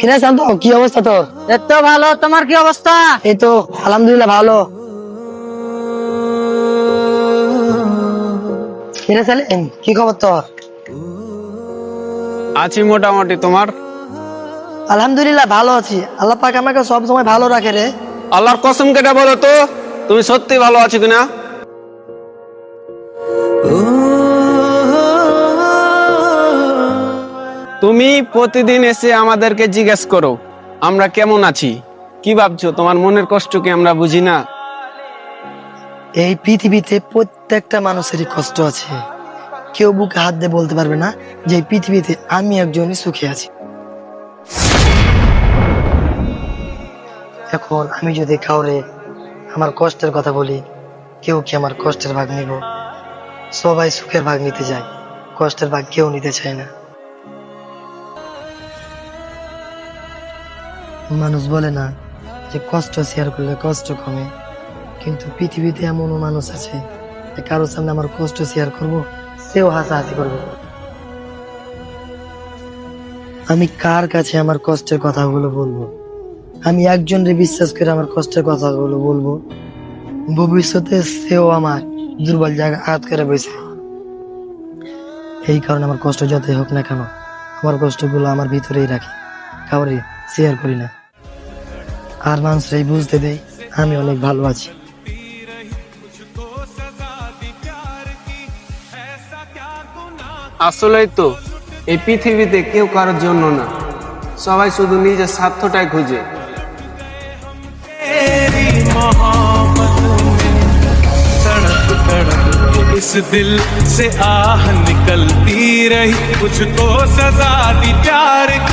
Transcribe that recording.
কিরে শান্ত, কি অবস্থা তোর? এই তো ভালো, তোমার কি অবস্থা? এই তো আলহামদুলিল্লাহ ভালো। কিরে সালেম, কি খবর তোর? আছি মোটামুটি। তোমার? আলহামদুলিল্লাহ ভালো আছি। আল্লাহ পাক আমাকে সব সময় ভালো রাখে রে। আল্লাহর কসম কেটে বলো তো, তুমি সত্যি ভালো আছো কিনা? তুমি প্রতিদিন এসে আমাদেরকে জিজ্ঞেস করো আমরা কেমন আছি। কি ভাবছো? তোমার মনের কষ্ট কি আমরা বুঝি না? এই পৃথিবীতে প্রত্যেকটা মানুষেরই কষ্ট আছে। কেউ বুকে হাত দিয়ে বলতে পারবে না যে এই পৃথিবীতে আমি একজনই সুখে আছি। এখন আমি যদি কাউরে আমার কষ্টের কথা বলি, কেউ কি আমার কষ্টের ভাগ নিব? সবাই সুখের ভাগ নিতে যায়, কষ্টের ভাগ কেউ নিতে চায় না। মানুষ বলে না যে কষ্ট শেয়ার করলে কষ্ট কমে, কিন্তু পৃথিবীতে এমনও মানুষ আছে যে কারোর সামনে আমার কষ্ট শেয়ার করব, সেও হাসাহাসি করবে। আমি কার কাছে আমার কষ্টের কথাগুলো বলবো? আমি একজনকে বিশ্বাস করে আমার কষ্টের কথাগুলো বলবো, ভবিষ্যতে সেও আমার দুর্বল জায়গা আঘাত করে বসে। এই কারণে আমার কষ্ট যতই হোক না কেন, আমার কষ্টগুলো আমার ভিতরেই রাখি, কাউরে শেয়ার করি না। আর মানুষরাই বুঝতে দেয় আমি অনেক ভালো আছি। আসলেই তো, এই পৃথিবীতে কেউ কারোর জন্য না, সবাই শুধু নিজের স্বার্থটাই খুঁজে। इस दिल से आह निकलती रही, कुछ तो सजा दी प्यार की।